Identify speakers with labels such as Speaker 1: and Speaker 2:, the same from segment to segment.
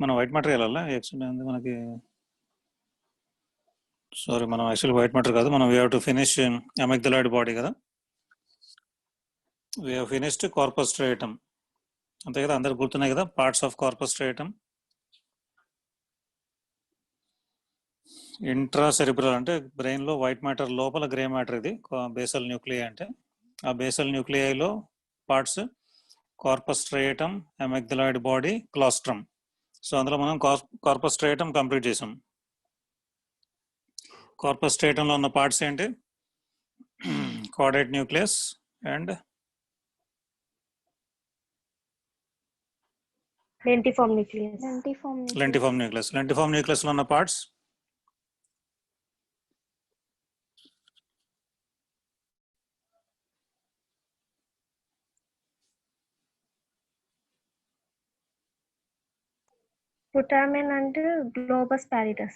Speaker 1: మనం white matter వెళ్ళాలా actually మనకి సారీ మనం యాక్చువల్లీ వైట్ మ్యాటర్ కాదు మనం we have to finish amygdaloid body కదా we have finished corpus striatum అంతే కదా అందరికి గుర్తున్నాయి కదా parts of corpus striatum intracerebral అంటే బ్రెయిన్ లో వైట్ మ్యాటర్ లోపల గ్రే మ్యాటర్ ఇది బేసల్ న్యూక్లియై అంటే ఆ బేసల్ న్యూక్లియైలో parts corpus striatum amygdaloid body claustrum so అందులో మనం కార్పస్ స్ట్రేటమ్ కంప్లీట్ చేసాం కార్పస్ స్ట్రేటంలో ఉన్న పార్ట్స్ ఏంటి caudate nucleus and
Speaker 2: లెంటిఫార్మ్ nucleus
Speaker 1: లెంటిఫార్మ్ nucleus లో ఉన్న parts
Speaker 2: putamen and globus pallidus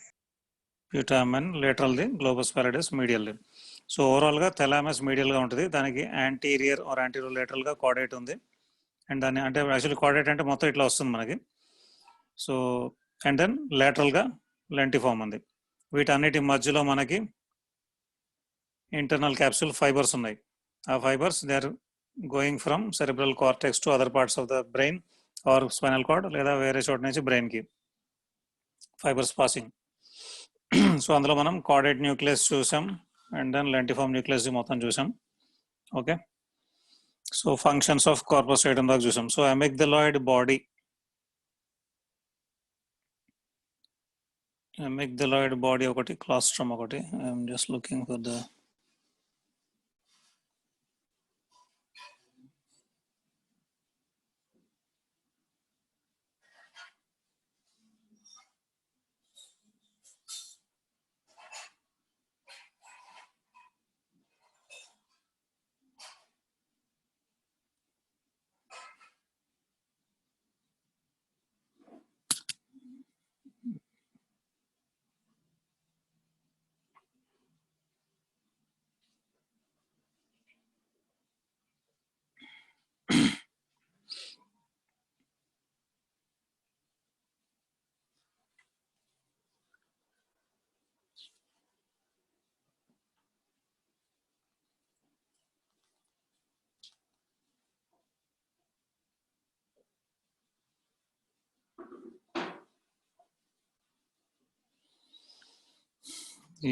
Speaker 1: putamen lateral the globus pallidus medial the so overall గా thalamus medial గా ఉంటుంది దానికి యాంటీరియర్ ఆర్ యాంటీరియో లేటరల్ గా కార్డేట్ ఉంది అండ్ దాన్ని అంటే యాక్చువల్లీ కార్డేట్ అంటే మొత్తం ఇట్లా వస్తుంది మనకి సో అండ్ దెన్ లేటరల్ గా లెంటిఫార్మ్ ఉంది వీటన్నిటి మధ్యలో మనకి ఇంటర్నల్ క్యాప్సూల్ ఫైబర్స్ ఉన్నాయి ఆ fibres they are going from cerebral cortex to other parts of the brain or spinal cord లేదా వేరే చోట నుంచి బ్రెయిన్ కి ఫైబర్స్ పాసింగ్ సో అందులో మనం కార్డేట్ న్యూక్లియస్ చూసాం అండ్ దెన్ లెంటిఫార్మ్ న్యూక్లియస్ మొత్తం చూసాం okay so functions of corpus striatum దాకా చూసాం సో అమిగ్దలాయిడ్ బాడీ ఒకటి క్లాస్ట్రమ్ ఒకటి I'm just looking for the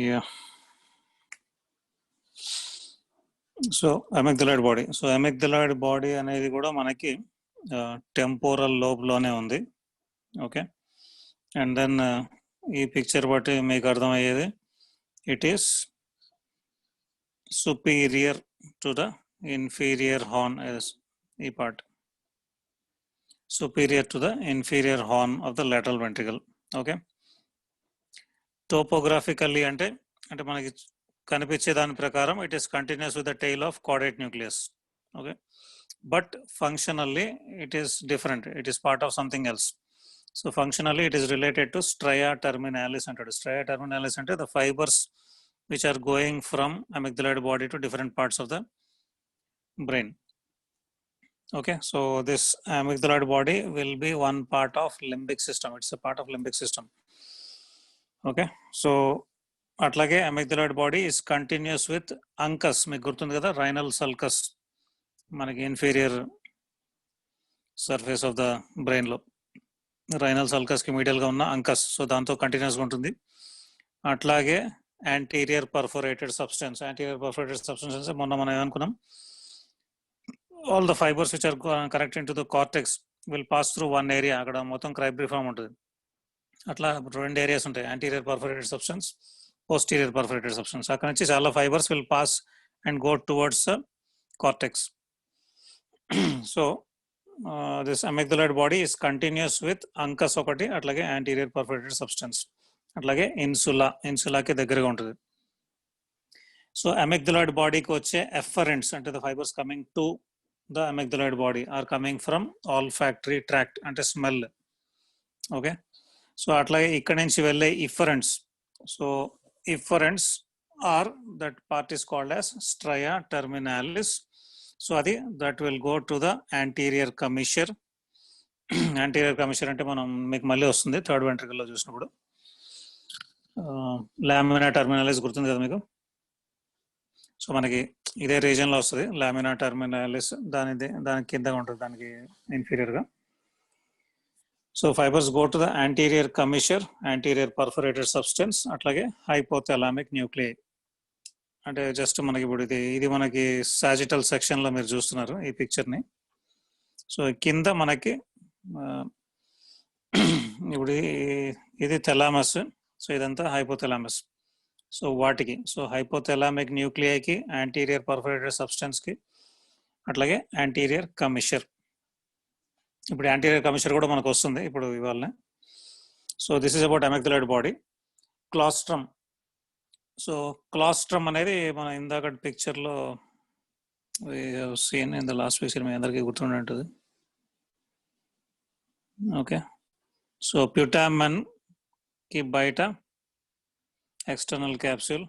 Speaker 1: yeah so amygdaloid body అనేది కూడా మనకి టెంపోరల్ లోబ్ లోనే ఉంది ఓకే అండ్ దెన్ ఈ పిక్చర్ బట్టి మీకు అర్థమయ్యేది it is superior to the inferior horn as ఈ part superior to the inferior horn of the lateral ventricle okay topographically అంటే మనకి కనిపించే దాని ప్రకారం it is continuous with the tail of caudate nucleus okay but functionally it is different, it is part of something else. So functionally it is related to stria terminalis అంటాడు. Stria terminalis అంటే the fibers which are going from amygdaloid body to different parts of the brain. Okay, so this amygdaloid body will be one part of limbic system. It's a part of limbic system. Okay, so అట్లాగే amygdaloid body is continuous with uncus. మీకు గుర్తుంది కదా, rhinal sulcus మనకి inferior surface of the brain లో renal sulcus కి medial గా ఉన్న అంకస్, so దాంతో కంటిన్యూస్ గా ఉంటుంది. అట్లాగే యాంటీరియర్ పర్ఫోరేటెడ్ సబ్స్టెన్స్ అంటే మొన్న మనం ఏమనుకున్నాం, all the fibres which are connected to the cortex will pass through one area. అక్కడ మొత్తం క్రైబ్రిఫార్మ్ ఉంటుంది. అట్లా రెండు ఏరియాస్ ఉంటాయి, anterior perforated substance, posterior perforated substance. అక్కడ నుంచి చాలా fibres will pass and go towards cortex. So this amygdaloid body is continuous with uncus ఒకటి, అట్లాగే యాంటీరియర్ పర్ఫోరేటెడ్ సబ్స్టెన్స్, అట్లాగే ఇన్సులాకి దగ్గరగా ఉంటుంది. సో amygdaloid బాడీకి వచ్చే ఎఫరెంట్స్ అంటే the fibres coming to the amygdaloid body are coming from olfactory tract అంటే smell. Okay, so అట్లాగే ఇక్కడ నుంచి వెళ్ళే efferents, so efferents are that part is called as stria terminalis. So అది that will go to the anterior commissure anterior commissure అంటే మనం మీకు మళ్ళీ వస్తుంది థర్డ్ వెంట్రికల్లో చూసినప్పుడు. లామినా టర్మినాలిస్ గుర్తుంది కదా మీకు. సో మనకి ఇదే రీజన్లో వస్తుంది లామినా టర్మినాలిస్, దాని కింద ఉంటుంది, దానికి ఇన్ఫీరియర్గా. So fibres go to the anterior commissure, anterior perforated substance, అట్లాగే హైపోథాలామిక్ న్యూక్లియై. అంటే జస్ట్ మనకి ఇప్పుడు ఇది మనకి సాజిటల్ సెక్షన్లో మీరు చూస్తున్నారు ఈ పిక్చర్ని. సో కింద మనకి ఇప్పుడు ఇది థెలామస్, సో ఇదంతా హైపోథెలామస్. సో వాటికి హైపోథెలామిక్ న్యూక్లియైకి, యాంటీరియర్ పర్ఫరేటెడ్ సబ్స్టెన్స్కి, అట్లాగే యాంటీరియర్ కమిషర్. ఇప్పుడు యాంటీరియర్ కమిషర్ కూడా మనకు వస్తుంది ఇప్పుడు ఇవాళ. So this is about amygdaloid body. Claustrum. So claustrum అనేది మన ఇందాక పిక్చర్లో seen in the last picture మీ అందరికీ గుర్తుండి ఉంటుంది. ఓకే, సో ప్యూటామన్ కి బయట ఎక్స్టర్నల్ క్యాప్సూల్,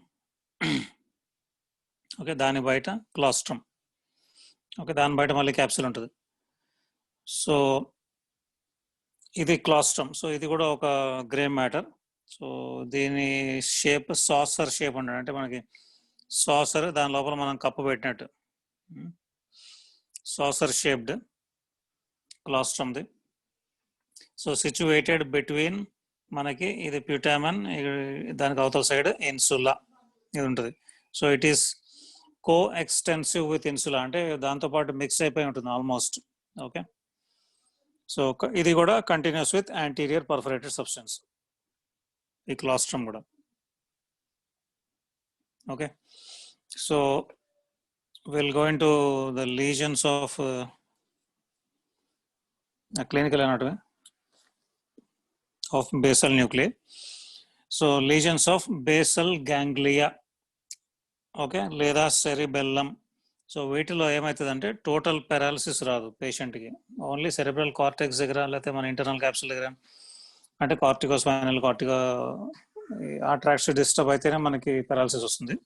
Speaker 1: ఓకే, దాని బయట క్లాస్ట్రమ్, ఓకే, దాని బయట మళ్ళీ క్యాప్సూల్ ఉంటుంది. సో ఇది క్లాస్ట్రమ్. సో ఇది కూడా ఒక గ్రే మ్యాటర్. సో దీని షేప్ సాసర్ షేప్ అంటారు, అంటే మనకి సాసర్ దాని లోపల మనం కప్పు పెట్టినట్టు సాసర్ షేప్డ్ క్లాస్ట్రమ్ది. సో సిచ్యువేటెడ్ బిట్వీన్ మనకి ఇది ప్యూటామన్, దానికి అవతల సైడ్ ఇన్సులా ఇది ఉంటుంది. So it is coextensive with insula, అంటే దాంతోపాటు మిక్స్ అయిపోయి ఉంటుంది ఆల్మోస్ట్. ఓకే, సో ఇది కూడా continues with anterior perforated substance, ఈ క్లాస్ట్రమ్ కూడా. Okay, so will go in to the lesions of clinical anatomy of basal nuclei. So lesions of basal ganglia, okay, లేదా cerebellum. So వీటిలో ఏమవుతుందంటే total paralysis రాదు పేషెంట్కి, only cerebral cortex దగ్గర లేకపోతే మన ఇంటర్నల్ క్యాప్సుల్ దగ్గర, అంటే కార్టికోస్పైనల్ ఆ ట్రాక్ట్స్ డిస్టర్బ్ అయితేనే మనకి పారాలిసిస్ వస్తుంది.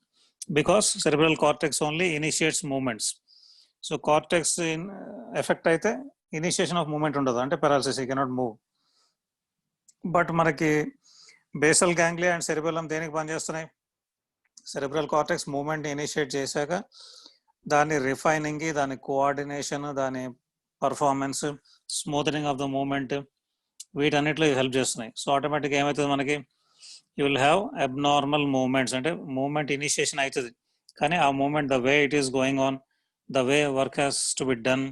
Speaker 1: Because cerebral cortex only initiates movements. So cortex effect అయితే ఇనిషియేషన్ ఆఫ్ మూమెంట్ ఉండదు, అంటే paralysis, you cannot move. But మనకి బేసల్ గ్యాంగ్లియా అండ్ సెరిబెల్లం దేనికి పనిచేస్తున్నాయి? సెరిబ్రల్ కార్టెక్స్ మూమెంట్ ఇనిషియేట్ చేశాక దాని రిఫైనింగ్, దాని కోఆర్డినేషన్, దాని performance, smoothening of the movement, వీటన్నిటిలో హెల్ప్ చేస్తున్నాయి. సో ఆటోమేటిక్గా ఏమవుతుంది మనకి, you will have abnormal movements. అంటే మూమెంట్ ఇనిషియేషన్ అవుతుంది, కానీ ఆ movement the way it is going on, the way work has to be done,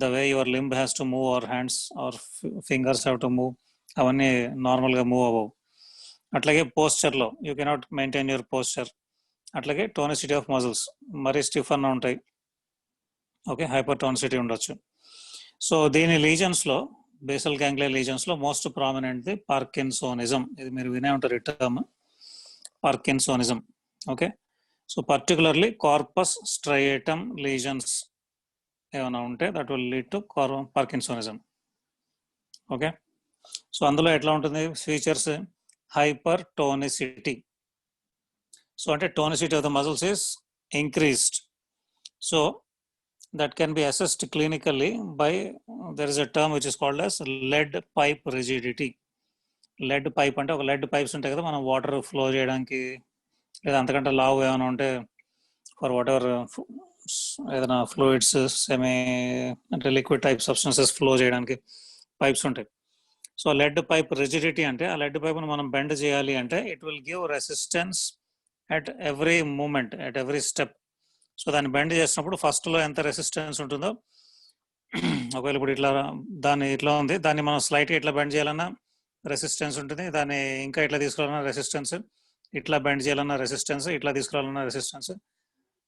Speaker 1: the way your limb has to move, our hands or fingers have to move, అవన్నీ నార్మల్గా move అవ్వవు. అట్లాగే పోస్చర్లో you cannot maintain your posture. అట్లాగే tonicity of muscles మరీ stiff అన్న ఉంటాయి, okay, hypertonicity ఉండొచ్చు. సో దీని లీజన్స్లో, బేసల్ గ్యాంగ్లియా లీజన్స్లో మోస్ట్ ప్రామినెంట్ది పార్కిన్సోనిజం. ఇది మీరు వినే ఉంటారు ఈ term, parkinsonism. Okay, so particularly corpus striatum lesions ఏమైనా ఉంటే that will lead to parkinsonism. Okay, so అందులో ఎట్లా ఉంటుంది ఫీచర్స్? Hypertonicity. సో అంటే tonicity of the muscles is increased. So that can be assessed clinically by, there is a term which is called as lead pipe rigidity. lead pipe అంటే ఒక lead pipes ఉంటాయి కదా, మనం water flow చేయడానికి లేదా అంతకంటే లావు ఏమైనా ఉంటే ఫర్ వాట్ ఎవర్ ఏదైనా ఫ్లూయిడ్స్, సెమీ అంటే లిక్విడ్ టైప్ సబ్స్టెన్సెస్ ఫ్లో చేయడానికి పైప్స్ ఉంటాయి. సో లెడ్ పైప్ రిజిడిటీ అంటే ఆ లెడ్ పైప్ను మనం బెండ్ చేయాలి అంటే it will give resistance at every movement, at every step. So దాన్ని బెండ్ చేసినప్పుడు ఫస్ట్లో ఎంత రెసిస్టెన్స్ ఉంటుందో, ఒకవేళ ఇప్పుడు ఇట్లా ఉంది, దాన్ని మనం స్లైట్గా ఇట్లా బెండ్ చేయాలన్నా రెసిస్టెన్స్ ఉంటుంది, దాన్ని ఇంకా ఇట్లా తీసుకురావాలన్నా రెసిస్టెన్స్, ఇట్లా బెండ్ చేయాలన్నా రెసిస్టెన్స్, ఇట్లా తీసుకురావాలన్నా రెసిస్టెన్స్,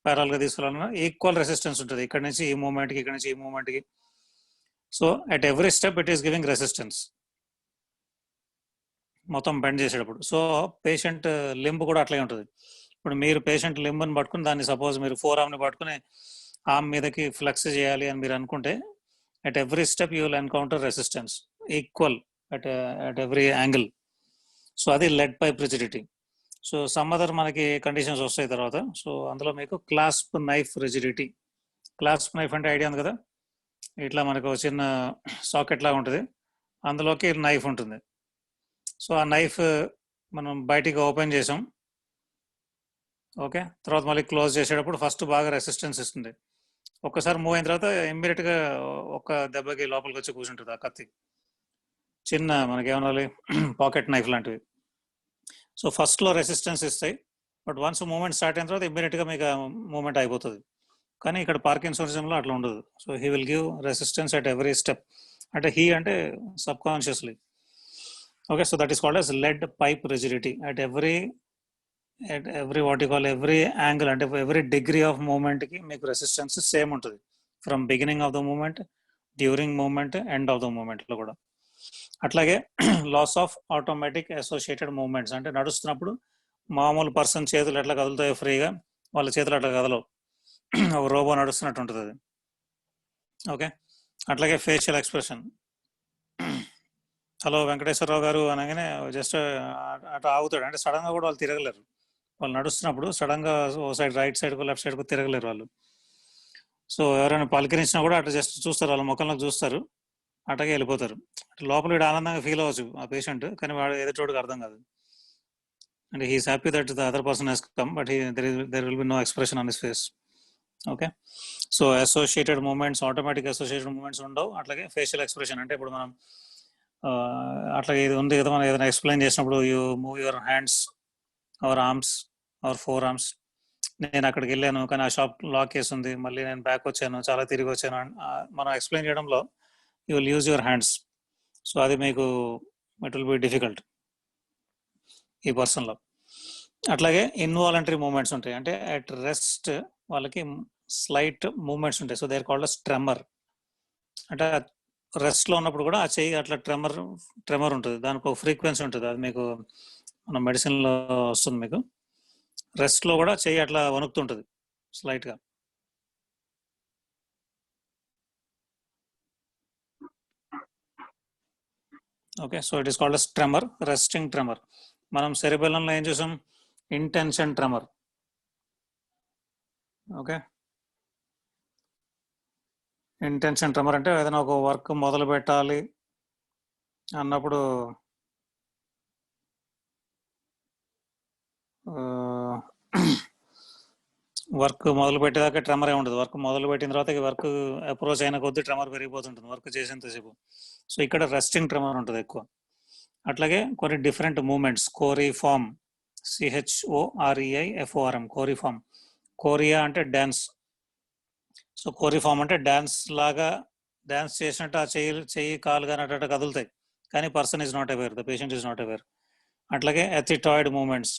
Speaker 1: ప్యారల్గా తీసుకురావాలన్నా ఈక్వల్ రెసిస్టెన్స్ ఉంటుంది, ఇక్కడ నుంచి ఈ మూమెంట్కి, ఇక్కడ నుంచి ఈ మూమెంట్కి. So at every step it is giving resistance మొత్తం బెండ్ చేసేటప్పుడు. సో పేషెంట్ లింబ్ కూడా అట్లే ఉంటుంది. ఇప్పుడు మీరు పేషెంట్ లింబ్ని పట్టుకుని దాన్ని సపోజ్ మీరు ఫోర్ ఆర్మ్ని పట్టుకుని ఆర్మ్ మీదకి ఫ్లెక్స్ చేయాలి అని మీరు అనుకుంటే at every step you will encounter resistance equal at every angle. So అది lead pipe rigidity. So some other మనకి కండిషన్స్ వస్తాయి తర్వాత. సో అందులో మీకు clasp knife rigidity. Clasp knife అంటే ఐడియా ఉంది కదా, ఇట్లా మనకు చిన్న సాకెట్ లాగా ఉంటుంది, అందులోకి నైఫ్ ఉంటుంది. సో ఆ నైఫ్ మనం బయటికి ఓపెన్ చేసాం, ఓకే, తర్వాత మళ్ళీ క్లోజ్ చేసేటప్పుడు ఫస్ట్ బాగా రెసిస్టెన్స్ ఇస్తుంది. ఒక్కసారి మూవ్ అయిన తర్వాత ఇమ్మీడియట్గా ఒక్క దెబ్బకి లోపలికి వచ్చి కూర్చుంటుంది ఆ కత్తి. చిన్న మనకి ఏమనాలి పాకెట్ నైఫ్ లాంటివి. సో ఫస్ట్లో రెసిస్టెన్స్ ఇస్తాయి, బట్ వన్స్ మూమెంట్ స్టార్ట్ అయిన తర్వాత ఇమ్మీడియట్గా మీకు మూమెంట్ అయిపోతుంది. కానీ ఇక్కడ పార్కిన్సోనిజంలో అట్లా ఉండదు. So he will give resistance at every step. అంటే హీ అంటే sub consciously. Okay, so that is called as lead pipe rigidity at every what you call every angle, అంటే every degree of movement కి మీకు resistance same ఉంటుంది, from beginning of the movement, during movement, end of the movement లో కూడా. అట్లాగే loss of automatic associated movements, అంటే నడుస్తున్నప్పుడు మామూలు పర్సన్ చేతులు ఎట్లా కదులుతాయో ఫ్రీగా, వాళ్ళ చేతులు అట్లా కదలవు, ఒక రోబో నడుస్తున్నట్టు ఉంటుంది అది. ఓకే, అట్లాగే ఫేషియల్ ఎక్స్ప్రెషన్. హలో వెంకటేశ్వరరావు గారు అనగానే జస్ట్ అట్లా ఆగుతాడు, అంటే సడన్ గా కూడా వాళ్ళు తిరగలేరు. వాళ్ళు నడుస్తున్నప్పుడు సడన్ గా ఓ సైడ్ రైట్ సైడ్ కు లెఫ్ట్ సైడ్ కు తిరగలేరు వాళ్ళు. సో ఎవరైనా పలకరించినా కూడా అట్లా జస్ట్ చూస్తారు, వాళ్ళ ముఖంలో చూస్తారు, అట్లాగే వెళ్ళిపోతారు. లోపల వీడు ఆనందంగా ఫీల్ అవ్వచ్చు ఆ పేషెంట్, కానీ వాడు ఎదుటోడికి అర్థం కాదు. అంటే he's happy that the other person he's come, but there will be no expression on his face. Okay, so associated movements, automatic associated movements ఉండవు. అట్లాగే ఫేషియల్ ఎక్స్ప్రెషన్, అంటే ఇప్పుడు మనం అట్లాగే ఇది ఉంది కదా, మనం ఏదైనా ఎక్స్ప్లెయిన్ చేసినప్పుడు you move your hands or arms or 4 arms. నేను అక్కడికి వెళ్ళాను కానీ ఆ షాప్ లాక్ చేసి ఉంది, మళ్ళీ నేను బ్యాక్ వచ్చాను, చాలా తిరిగి వచ్చాను, మనం ఎక్స్ప్లెయిన్ చేయడంలో you will use your hands. So అది మీకు ఇట్ విల్ బి డిఫికల్ట్ ఈ పర్సన్లో. అట్లాగే ఇన్వాలంటరీ మూమెంట్స్ ఉంటాయి, అంటే అట్ రెస్ట్ వాళ్ళకి స్లైట్ మూమెంట్స్ ఉంటాయి. So they are called as tremor. అంటే రెస్ట్ లో ఉన్నప్పుడు కూడా ఆ చెయ్యి అట్లా ట్రెమర్ ఉంటుంది, దానికి ఒక ఫ్రీక్వెన్సీ ఉంటుంది, అది మీకు మన మెడిసిన్ లో వస్తుంది. మీకు రెస్ట్ లో కూడా చెయ్యి అట్లా వణుకుతుంటుంది స్లైట్ గా. Okay, so it is called as tremor, resting tremor. మనం సెరిబెల్లంలో ఏం చూసాం, intention tremor. Okay, intention tremor అంటే ఏదైనా ఒక వర్క్ మొదలు పెట్టాలి అన్నప్పుడు వర్క్ మొదలు పెట్టేదాకా ట్రెమర్ ఉండదు, వర్క్ మొదలు పెట్టిన తర్వాత వర్క్ అప్రోచ్ అయిన కొద్దీ ట్రెమర్ పెరిగిపోతుంటుంది వర్క్ చేసేంతసేపు. సో ఇక్కడ రెస్టింగ్ ట్రెమర్ ఉంటుంది ఎక్కువ. అట్లాగే కొన్ని డిఫరెంట్ మూమెంట్స్, కోరిఫార్మ్, CHOREIFORM, కోరిఫార్మ్. కోరియా అంటే డ్యాన్స్. సో కోరిఫార్మ్ అంటే డ్యాన్స్ లాగా, డ్యాన్స్ చేసినట్టు ఆ చెయ్యి కాలు కానీ అట్లా కదులుతాయి, కానీ person is not aware, the patient is not aware. అట్లాగే ఎథిటాయిడ్ మూమెంట్స్.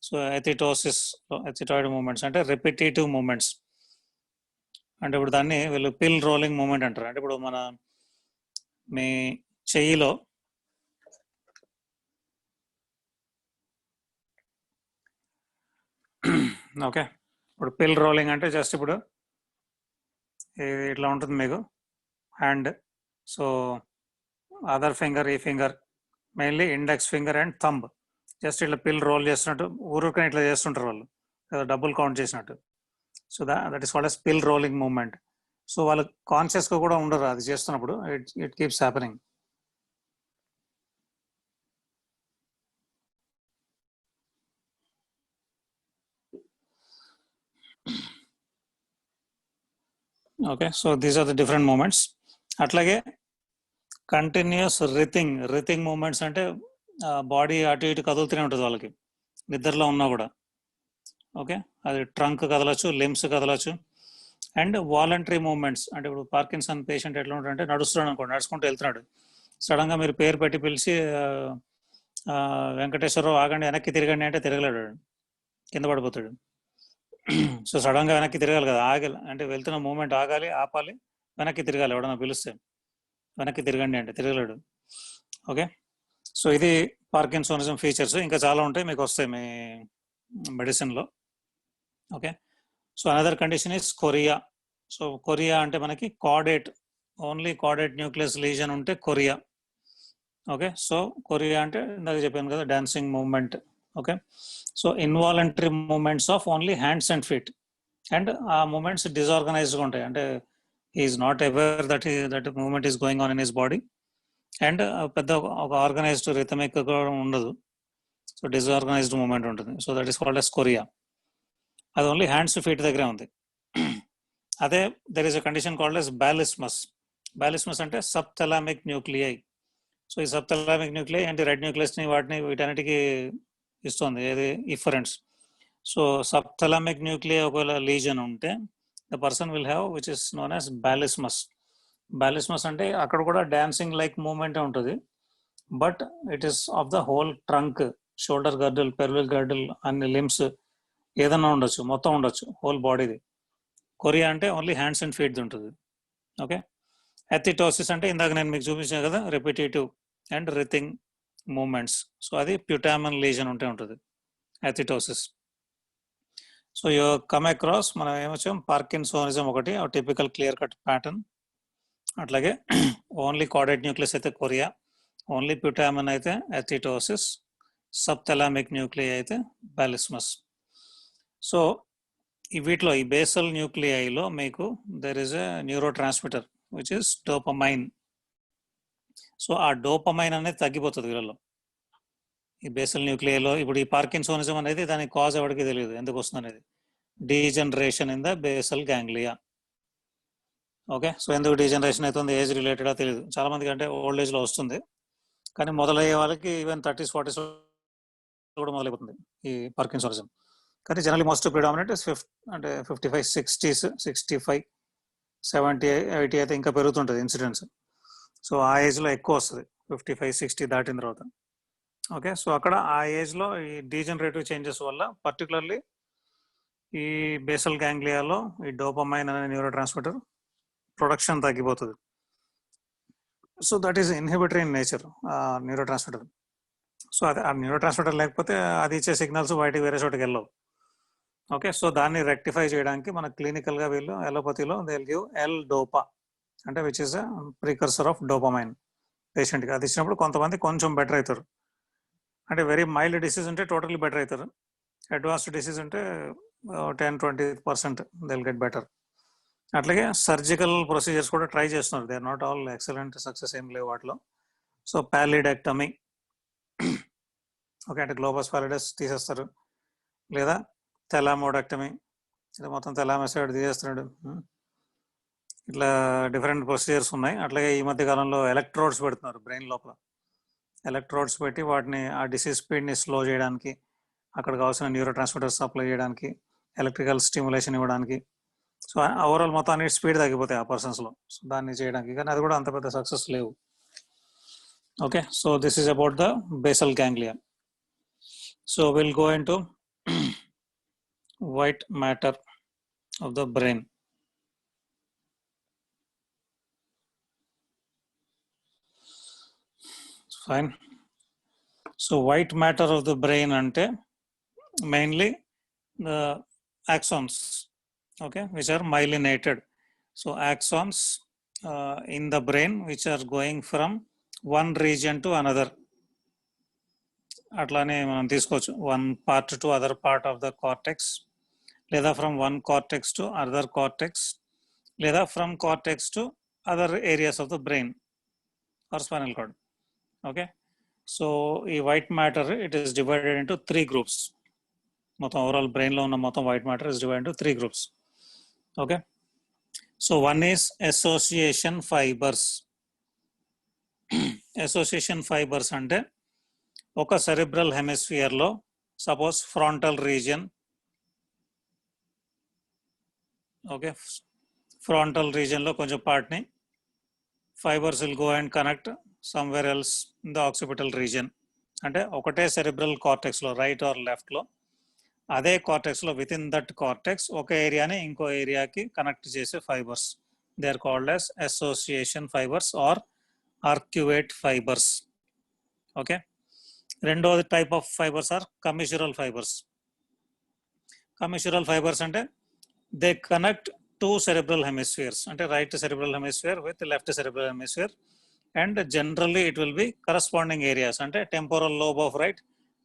Speaker 1: సో ఎథిటాయిడ్ మూమెంట్స్ అంటే రిపిటేటివ్ మూమెంట్స్. అంటే ఇప్పుడు దాన్ని వీళ్ళు పిల్ రోలింగ్ మూమెంట్ అంటారు. అంటే ఇప్పుడు మన మీ చెయ్యిలో ఓకే, ఇప్పుడు పిల్ రోలింగ్ అంటే జస్ట్ ఇప్పుడు ఇట్లా ఉంటుంది మీకు హ్యాండ్. సో అదర్ ఫింగర్, ఈ finger mainly index finger and thumb, just ఇట్లా పిల్ రోల్ చేస్తున్నట్టు ఊరుకని ఇట్లా చేస్తుంటారు వాళ్ళు, డబుల్ కౌంట్ చేసినట్టు. So that is called as pill rolling movement. So వాళ్ళు కాన్షియస్ గా కూడా ఉండరు అది చేస్తున్నప్పుడు, it keeps happening. Okay, so these are the different movements. అట్లాగే కంటిన్యూస్ రిథింగ్ మూమెంట్స్, అంటే బాడీ అటు ఇటు కదులుతూనే ఉంటుంది వాళ్ళకి నిద్రలో ఉన్నా కూడా. ఓకే, అది ట్రంక్ కదలచ్చు, లిమ్స్ కదలచ్చు. అండ్ వాలంటరీ మూమెంట్స్, అంటే ఇప్పుడు పార్కిన్సన్ పేషెంట్ ఎట్లా ఉంటాడంటే నడుస్తున్నాడు అనుకోండి, నడుచుకుంటూ వెళ్తున్నాడు, సడన్ గా మీరు పేరు పెట్టి పిలిచి వెంకటేశ్వరరావు ఆగండి, వెనక్కి తిరగండి అంటే తిరగలేడు, కింద పడిపోతాడు. సో సడన్ గా వెనక్కి తిరగాలి కదా, ఆగాలి అంటే వెళ్తున్న మూమెంట్ ఆగాలి, ఆపాలి, వెనక్కి తిరగాలి, ఎవడన్నా పిలిస్తే వెనక్కి తిరగండి అంటే తిరగలేడు. ఓకే, సో ఇది పార్కిన్సోనిజం ఫీచర్స్. ఇంకా చాలా ఉంటాయి, మీకు వస్తాయి మీ మెడిసిన్లో. Okay, so another condition is chorea. So chorea అంటే మనకి caudate, only caudate nucleus lesion ఉంటే కొరియా. ఓకే, సో కొరియా అంటే ఇందాక చెప్పాను కదా, dancing movement. Okay, so involuntary movements of only hands and feet, and ఆ మూమెంట్స్ డిజార్గనైజ్డ్గా ఉంటాయి, అంటే is not aware that movement is going on in his body. And పెద్ద ఒక ఆర్గనైజ్డ్ రిథమిక్ కూడా ఉండదు. సో డిస్ఆర్గనైజ్డ్ మూమెంట్ ఉంటుంది. So that is called as chorea. అది ఓన్లీ హ్యాండ్స్ ఫీట్ దగ్గరే ఉంది. అదే there is a condition called as ballismus. Ballismus అంటే సబ్థలామిక్ న్యూక్లియై. సో ఈ సబ్థలామిక్ న్యూక్లియై అంటే రెడ్ న్యూక్లియస్ని వీటన్నిటికీ ఇస్తుంది, ఏది ఇఫరెంట్స్. సో సబ్థలామిక్ న్యూక్లియై ఒకవేళ లీజన్ ఉంటే the person will have which is known as ballismus. Ballismus అంటే అక్కడ కూడా డాన్సింగ్ లైక్ మూమెంటే ఉంటుంది, but it is of the whole trunk, shoulder girdle, pelvic girdle, అన్ని లిమ్స్ ఏదన్నా ఉండొచ్చు, మొత్తం ఉండొచ్చు, హోల్ బాడీది. కొరియా అంటే ఓన్లీ హ్యాండ్స్ అండ్ ఫీట్ ఉంటుంది. ఓకే. ఎథిటోసిస్ అంటే ఇందాక నేను మీకు చూపించాను కదా, repetitive and writhing movements. So అది ప్యూటామన్ లీజన్ ఉంటే ఉంటుంది ఎథిటోసిస్. సో యూ కమ్ అక్రాస్, మనం ఏమొచ్చాం, పార్కిన్సోనిజం ఒకటి, టిపికల్ క్లియర్ కట్ ప్యాటర్న్. అట్లాగే ఓన్లీ కార్డేట్ న్యూక్లియస్ అయితే కొరియా, ఓన్లీ ప్యూటామన్ అయితే ఎథిటోసిస్, సబ్థలామిక్ న్యూక్లియై అయితే బాలిస్మస్. సో వీటిలో ఈ బేసల్ న్యూక్లియైలో మీకు there is a neuro transmitter which is dopamine. So ఆ డోపమైన్ అనేది తగ్గిపోతుంది వీళ్ళలో ఈ బేసల్ న్యూక్లియైలో. ఇప్పుడు ఈ పార్కిన్సోనిజం అనేది దానికి కాజ్ ఎవరికి తెలియదు, ఎందుకు వస్తుంది అనేది. Degeneration in the basal ganglia. Okay. So ఎందుకు డీజనరేషన్ అవుతుంది, ఏజ్ రిలేటెడా తెలియదు చాలా మందికి. అంటే ఓల్డ్ ఏజ్లో వస్తుంది, కానీ మొదలయ్యే వాళ్ళకి ఈవెన్ 30s 40s కూడా మొదలైపోతుంది ఈ పార్కిన్సోనిజం. కానీ జనరల్లీ మోస్ట్ ప్రిడామినెంట్ అంటే 55, 60s, 65, 70, 80 అయితే ఇంకా పెరుగుతుంటుంది ఇన్సిడెంట్స్. సో ఆ ఏజ్లో ఎక్కువ వస్తుంది, 55, 60 దాటిన తర్వాత. ఓకే. సో అక్కడ ఆ ఏజ్లో ఈ డీజనరేటివ్ చేంజెస్ వల్ల పర్టికులర్లీ ఈ బేసల్ గ్యాంగ్లియాలో ఈ డోపమైన్ అనే న్యూరో ట్రాన్స్మిటర్ ప్రొడక్షన్ తగ్గిపోతుంది. So that is inhibitory in nature neuro transmitter. So అది ఆ న్యూరో ట్రాన్స్మిటర్ లేకపోతే అది ఇచ్చే సిగ్నల్స్ బయటికి వేరే చోటుకి వెళ్ళవు. ఓకే. సో దాన్ని రెక్టిఫై చేయడానికి మన క్లినికల్గా వీళ్ళు ఎలోపతిలో they will give L dopa, అంటే which is a precursor of dopamine పేషెంట్కి. అది ఇచ్చినప్పుడు కొంతమంది కొంచెం బెటర్ అవుతారు. అంటే వెరీ మైల్డ్ డిసీజ్ ఉంటే టోటల్లీ బెటర్ అవుతారు, అడ్వాన్స్డ్ డిసీజ్ ఉంటే 10-20% దే విల్ గెట్ బెటర్. అట్లాగే సర్జికల్ ప్రొసీజర్స్ కూడా ట్రై చేస్తున్నారు, they are not all excellent, success ఏం లేవు వాటిలో. సో ప్యాలిడెక్టమీ, ఓకే, అంటే గ్లోబస్ ప్యాలిడస్ తీసేస్తారు, లేదా థెలామోడెక్టమీ, ఇది మొత్తం థెలామసైడ్ తీసేస్తున్నాడు. ఇట్లా డిఫరెంట్ ప్రొసీజర్స్ ఉన్నాయి. అట్లాగే ఈ మధ్య కాలంలో ఎలక్ట్రోడ్స్ పెడుతున్నారు బ్రెయిన్ లోపల. ఎలక్ట్రోడ్స్ పెట్టి వాటిని ఆ డిసీజ్ స్పీడ్ని స్లో చేయడానికి, అక్కడ కావాల్సిన న్యూరో ట్రాన్స్మిటర్స్ సప్లై చేయడానికి, ఎలక్ట్రికల్ స్టిమ్యులేషన్ ఇవ్వడానికి. సో ఓవరాల్ మొత్తం అన్ని స్పీడ్ తగ్గిపోతాయి ఆ పర్సన్స్లో. సో దాన్ని చేయడానికి, కానీ అది కూడా అంత పెద్ద సక్సెస్ లేవు. Okay. So this is about the basal ganglia. So will go in to white matter of the brain. Fine. So white matter of the brain ante mainly the axons, okay, which are myelinated. So axons in the brain which are going from one region to another. అట్లానే మనం తీసుకోవచ్చు, one part to other part of the cortex, లేదా from one cortex to other cortex, లేదా from cortex to other areas of the brain or spinal cord. Okay. So ఈ white matter it is divided into 3 groups. మొత్తం overall బ్రెయిన్లో ఉన్న మొత్తం white matter is divided into 3 groups. Okay. So one is association fibres. Association fibres అంటే ఒక cerebral హెమిస్ఫియర్లో suppose frontal region, okay, frontal రీజియన్లో కొంచెం పార్ట్ని fibres will go and connect somewhere else in the occipital region. అంటే ఒకటే cerebral కార్టెక్స్లో, right or లెఫ్ట్లో, అదే కార్టెక్స్లో విత్ ఇన్ దట్ కార్టెక్స్ ఒక ఏరియాని ఇంకో ఏరియాకి కనెక్ట్ చేసే fibres, they are called as association fibres or arcuate fibres. Okay. రెండోది type of fibres are commissural fibres. Commissural fibres అంటే they connect two cerebral hemispheres, అంటే right cerebral hemisphere with left cerebral hemisphere, and generally it will be corresponding areas, అంటే temporal lobe of right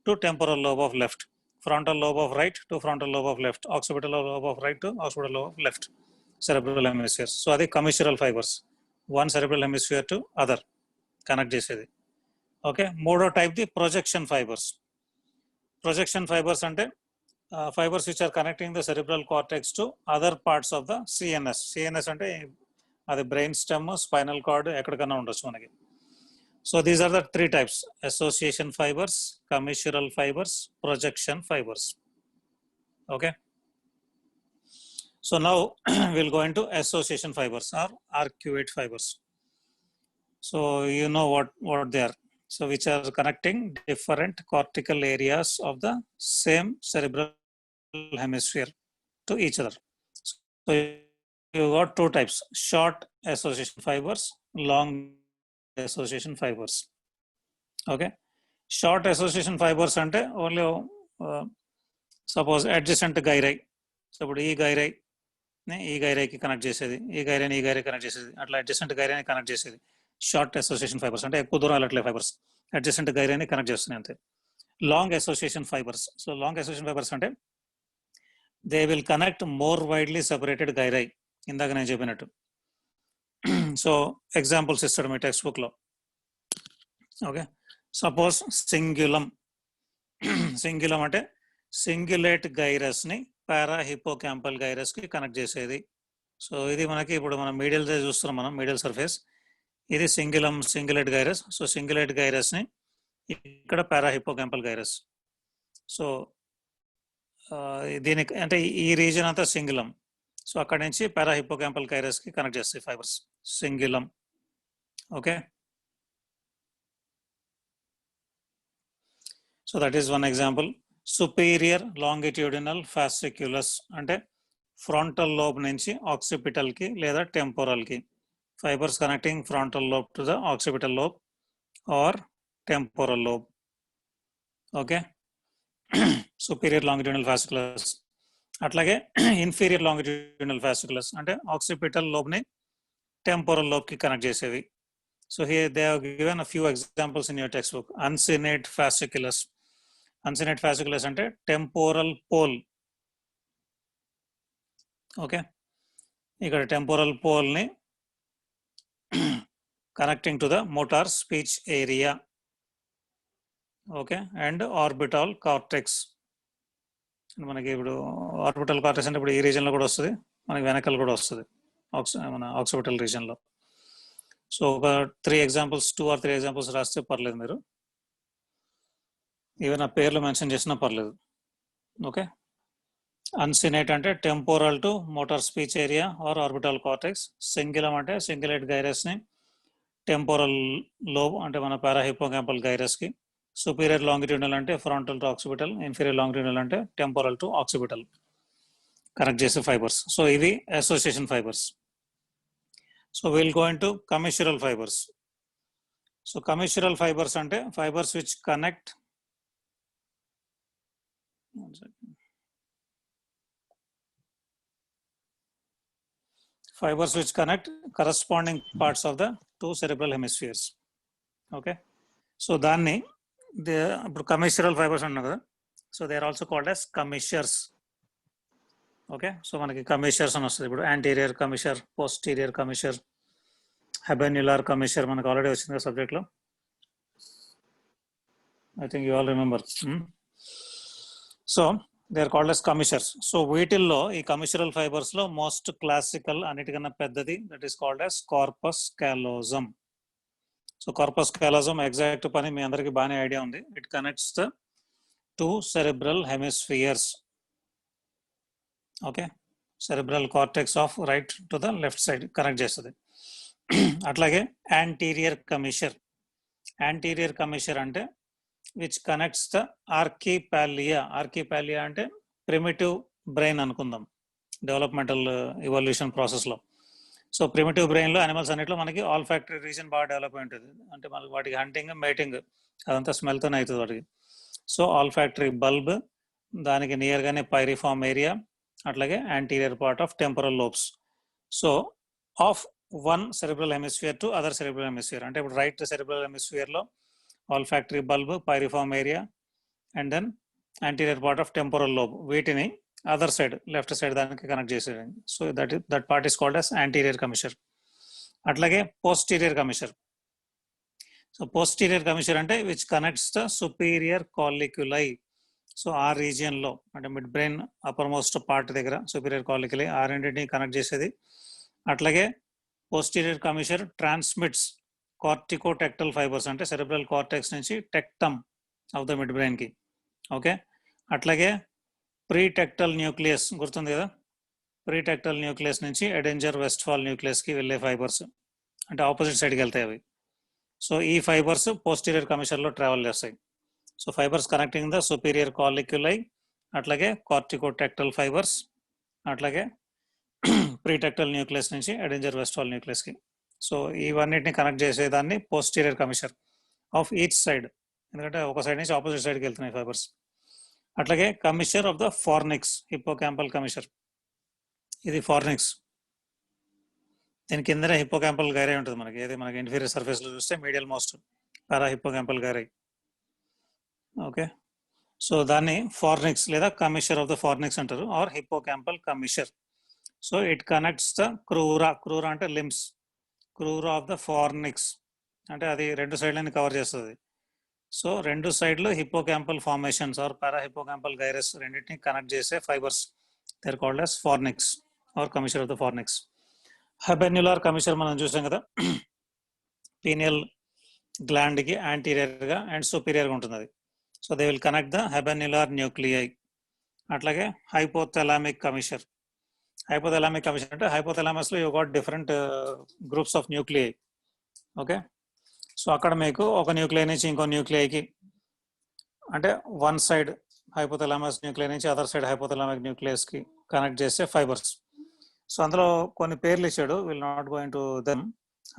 Speaker 1: to temporal lobe of left, frontal lobe of right to frontal lobe of left, occipital lobe of right to occipital lobe of left. cerebral hemispheres. So అది commissural fibers, one cerebral hemisphere to other connect చేసేది. Okay, మూడో type the projection fibres. Projection fibres అంటే fibres which are connecting the cerebral cortex to other parts of the CNS. CNS అంటే అది brain stem, spinal cord, ఎక్కడికన్నా ఉండొచ్చు మనకి. So these are the three types: association fibres, commissural fibres, projection fibres. Okay, so now will go into association fibres or arcuate fibres. So you know what they are. So which are connecting different cortical areas of the same cerebral hemisphere to each other. So you got two types: short association fibers, long association fibers. Okay, short association fibers ante only suppose adjacent gyri. So ఇప్పుడు ఈ gyri ని ఈ gyri కి connect చేసేది, ఈ gyri ని ఈ gyri connect చేసేది, అట్లా adjacent gyri ని కనెక్ట్ చేసేది షార్ట్ అసోసియేషన్ ఫైబర్స్. అంటే ఎక్కువ దూరం వెళ్ళట్లే ఫైబర్స్, అడ్జసెంట్ gyri ని కనెక్ట్ చేస్తున్నాయి అంతే. Long association fibres. So long association fibres అంటే they will connect more widely separated gyri, ఇందాక నేను చెప్పినట్టు. సో ఎగ్జాంపుల్స్ ఇస్తాడు మీ టెక్స్ట్ బుక్ లో. Okay, suppose cingulum. సింగ్యులం అంటే సింగ్యులేట్ గైరస్ ని పారా హిపోకాంపల్ గైరస్ కి కనెక్ట్ చేసేది. సో ఇది మనకి ఇప్పుడు మనం మీడియల్ చూస్తున్నాం, మనం మీడియల్ సర్ఫేస్, ఇది cingulum, cingulate gyrus. So cingulate gyrus ని ఇక్కడ పారా హిపోకాంపల్ గైరస్. సో దీనికి అంటే ఈ రీజన్ అంతా సింగ్యులం. సో అక్కడ నుంచి పారా హిపోకాంపల్ గైరస్ కి కనెక్ట్ చేస్తాయి fibres, cingulum. Okay, so that is one example. Superior longitudinal fasciculus అంటే ఫ్రంటల్ లోబ్ నుంచి ఆక్సిపిటల్ కి లేదా టెంపోరల్ కి, fibres connecting frontal lobe to the occipital lobe or temporal lobe. Okay, superior longitudinal fasciculus. అట్లాగే inferior longitudinal fasciculus అంటే occipital lobe ని temporal lobe కి కనెక్ట్ చేసేవి. So here they have given a few examples in your textbook. Uncinate fasciculus. Uncinate fasciculus అంటే temporal pole. Okay, ఇక్కడ temporal pole ని connecting to the motor speech area. Okay, and orbital cortex. మనకి ఇప్పుడు orbital cortex అంటే ఇప్పుడు ఈ reason లో కూడా వస్తుంది, మనకి వెనకాల కూడా వస్తుంది మన ఆక్సిపిటల్ రీజన్ లో. సో ఒక 2 or 3 ఎగ్జాంపుల్స్ రాస్తే పర్లేదు, మీరు ఈవెన్ ఆ పేర్లు మెన్షన్ చేసినా పర్లేదు. ఓకే, అన్సినేట్ అంటే temporal to motor speech area or orbital cortex. Cingulum అంటే సింగ్యులేట్ గైరస్ ని టెంపోరల్ లోబ్ అంటే మన పారా హిపోకాంపల్ గైరస్ కి. సుపీరియర్ లాంగిట్యూడినల్ అంటే frontal to occipital, inferior longitudinal అంటే టెంపోరల్ టు ఆక్సిపిటల్ కనెక్ట్ చేసే ఫైబర్స్. సో ఇవి association fibres. So we'll go into commissural fibers. So commissural fibers ante fibers which connect, fibers which connect corresponding parts of the two cerebral hemispheres. Okay, so danni the commissural fibers anna kada, so they are also called as commissures. Okay, so మనకి కమిషర్స్ అని వస్తుంది. ఇప్పుడు anterior కమిషర్, posterior కమిషర్, హెబెన్యులార్ కమిషర్ మనకు already వచ్చింది కదా సబ్జెక్ట్లో. I think you all remember. So they are called as commissures. So వీటిల్లో ఈ కమిషరల్ ఫైబర్స్ లో మోస్ట్ క్లాసికల్, అన్నిటికన్నా పెద్దది, that is called as corpus callosum. So corpus callosum exact పని మీ అందరికి బాగానే ఐడియా ఉంది. It connects the 2 cerebral hemispheres. Okay, cerebral cortex of right to the left side connect చేస్తుంది. అట్లాగే యాంటీరియర్ కమిషర్. యాంటీరియర్ కమిషర్ అంటే which connects the archipallium. Archipallium అంటే primitive brain అనుకుందాం డెవలప్మెంటల్ ఇవల్యూషన్ ప్రాసెస్లో. సో ప్రిమిటివ్ బ్రెయిన్లో animals అన్నిట్లో మనకి all factory reason బాగా డెవలప్ అయి ఉంటుంది. అంటే మనకి వాటికి హంటింగ్, మేటింగ్ అదంతా స్మెల్తోనే అవుతుంది వాటికి. సో ఆల్ ఫ్యాక్టరీ బల్బ్, దానికి నియర్గానే పైరిఫామ్ ఏరియా, అట్లాగే anterior part of temporal lobes. So of one cerebral hemisphere to other cerebral hemisphere అంటే ఇప్పుడు రైట్ సెరిబ్రల్ హెమిస్ఫియర్ లో olfactory bulb, piriform area and then anterior part of temporal lobe, వీటిని other side left side దానికి connect చేసేది. So that part is called as anterior commissure. అట్లాగే posterior commissure. So posterior commissure అంటే which connects the superior colliculi. So ఆ region లో అంటే mid brain upper most part దగ్గర superior కాలిక్యులై ఆ రెండింటిని కనెక్ట్ చేసేది. అట్లాగే పోస్టీరియర్ కమిషర్ ట్రాన్స్మిట్స్ కార్టికోటెక్టల్ ఫైబర్స్ అంటే సెరెబ్రల్ కార్టెక్స్ నుంచి టెక్టమ్ ఆఫ్ ద మిడ్ బ్రెయిన్ కి. ఓకే, అట్లాగే ప్రీటెక్టల్ న్యూక్లియస్ గుర్తుంది కదా, ప్రీటెక్టల్ న్యూక్లియస్ నుంచి ఎడెంజర్ వెస్ట్ఫాల్ న్యూక్లియస్ కి వెళ్ళే ఫైబర్స్ అంటే ఆపోజిట్ సైడ్కి వెళ్తాయి అవి. సో ఈ ఫైబర్స్ పోస్టీరియర్ కమిషర్ లో ట్రావెల్ చేస్తాయి. So fibres connecting the superior colliculi, అట్లాగే కార్టికోటెక్టల్ ఫైబర్స్, అట్లాగే ప్రీటెక్టల్ న్యూక్లియస్ నుంచి ఎడెంజర్ వెస్ట్ఫాల్ న్యూక్లియస్ కి. సో ఇవన్నిటిని కనెక్ట్ చేసేదాన్ని posterior commissure of each side, ఎందుకంటే ఒక సైడ్ నుంచి ఆపోజిట్ సైడ్కి వెళ్తున్నాయి ఫైబర్స్. అట్లాగే commissure of the fornix, hippocampal commissure. ఇది ఫార్నిక్స్, దీని కిందనే హిప్పోకాంపల్ గైరై ఉంటుంది మనకి. ఏది మనకి ఇన్ఫీరియర్ సర్ఫేస్ లో చూస్తే medial most parahippocampal gyri. Okay, so దాన్ని ఫార్నిక్స్ లేదా కమిషర్ ఆఫ్ ద ఫార్నిక్స్ అంటారు, or hippocampal commissure. So it connects the crura, crura అంటే limbs, crura of the fornix అంటే అది రెండు సైడ్లని కవర్ చేస్తుంది. సో రెండు సైడ్లు hippocampal formations or parahippocampal gyrus రెండింటిని కనెక్ట్ చేసే fibres, they are called as fornix or commissure of the fornix. Habenular commissure మనం చూసాం కదా, పీనియల్ గ్లాండ్ కి యాంటీరియర్ గా అండ్ సుపీరియర్ గా ఉంటుంది అది. So they will connect the habenular nuclei. అట్లాగే హైపోథలామిక్ కమిషర్. హైపోథలామిక్ కమిషర్ అంటే హైపోథలామస్ లో you got different groups of nuclei. Okay, so అక్కడ మీకు ఒక న్యూక్లియై నుంచి ఇంకో న్యూక్లియైకి అంటే వన్ సైడ్ హైపోథలామస్ న్యూక్లియై నుంచి అదర్ సైడ్ హైపోథలామిక్ న్యూక్లియస్ కి కనెక్ట్ చేసే ఫైబర్స్. సో అందులో కొన్ని పేర్లు ఇచ్చాడు, will not going to them.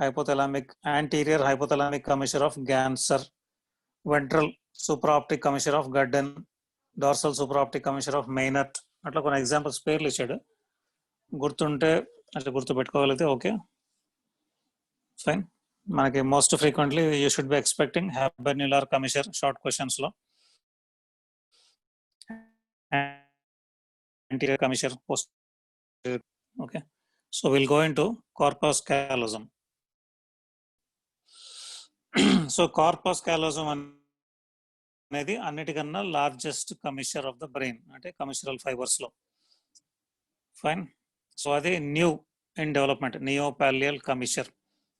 Speaker 1: Hypothalamic anterior hypothalamic commissure of Ganser, ventral సూపరాప్టిక్ commissure of Gudden, dorsal supraoptic commissure of Meynert. అట్లా కొన్ని examples పేర్లు ఇచ్చాడు, గుర్తుంటే అంటే గుర్తు పెట్టుకోగలిగితే ఓకే ఫైన్. మనకి most frequently you should be expecting habenular commissure short questions లో, anterior commissure, post. Okay, so will go into corpus callosum. So corpus callosum అనేది అన్నిటికన్నా largest commissure of the brain అంటే కమిషరల్ ఫైబర్స్ లో. Fine, so అది new in development, neopallial commissure.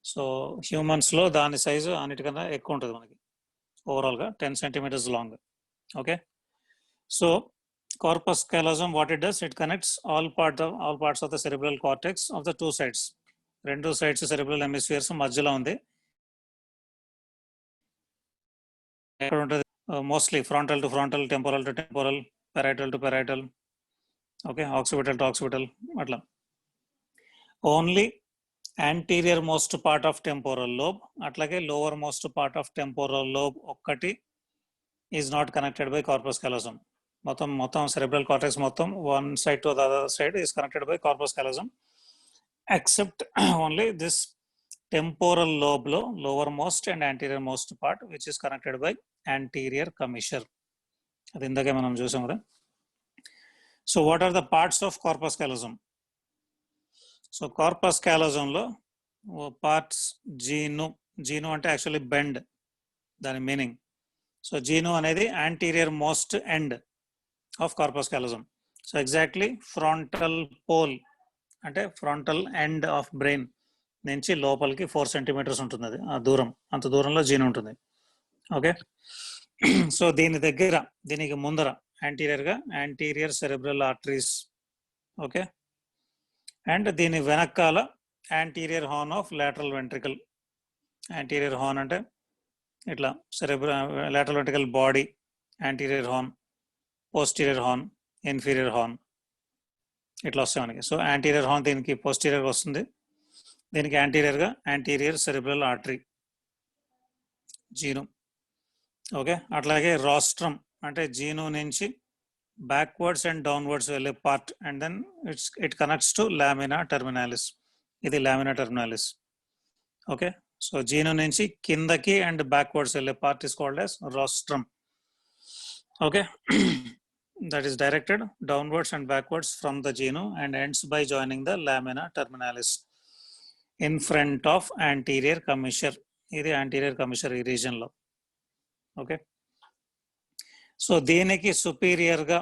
Speaker 1: So humans లో దాని size అన్నిటికన్నా ఎక్కువ ఉంటుంది మనకి, ఓవరాల్ గా 10 centimeters long. Okay, so corpus callosum what it does, it connects all parts of the cerebral cortex of the two sides. రెండు sides cerebral hemispheres మధ్యలో ఉంది. ఎక్కడ ఉంటుంది, mostly frontal to frontal, temporal to temporal, parietal to parietal, okay, occipital to occipital అట్లా. Only anterior most part of temporal lobe అట్లాగే lower most part of temporal lobe ఒక్కటి is not connected by corpus callosum. మొత్తం cerebral cortex మొత్తం one side to the other side is connected by corpus callosum, except only this temporal lobe లో lower most and anterior most part which is connected by anterior commissure. అది ఇందాకే మనం చూసాం కదా. So what are the parts of corpus callosum? So corpus callosum లో parts genu అంటే actually bend దాని meaning. So genu అనేది anterior most end of corpus callosum. So exactly frontal pole అంటే ఫ్రంటల్ ఎండ్ ఆఫ్ బ్రెయిన్ నుంచి లోపలికి 4 centimeters ఉంటుంది అది ఆ దూరం, అంత దూరంలో జీను ఉంటుంది. ఓకే, సో దీనికి ముందర anterior cerebral arteries. Okay, and దీని వెనకాల anterior horn of lateral ventricle. Anterior horn అంటే ఇట్లా lateral ventricle body, anterior horn, posterior horn, inferior horn ఇట్లా వస్తాయి మనకి. సో యాంటీరియర్ హార్న్ దీనికి పోస్టీరియర్ వస్తుంది, దీనికి యాంటీరియర్ గా anterior cerebral artery genu. Okay, అట్లాగే రాస్ట్రమ్ అంటే జీను నుంచి బ్యాక్వర్డ్స్ అండ్ డౌన్వర్డ్స్ వెళ్ళే part and then it connects to lamina terminalis. ఇది lamina terminalis. Okay, so genu నుంచి కిందకి అండ్ బ్యాక్వర్డ్స్ వెళ్ళే part is called as rostrum. Okay, that is directed downwards and backwards from the genu and ends by joining the lamina terminalis in front of anterior commissure. ఇది anterior commissure ఈ reason లో. Okay, so దీనికి superior గా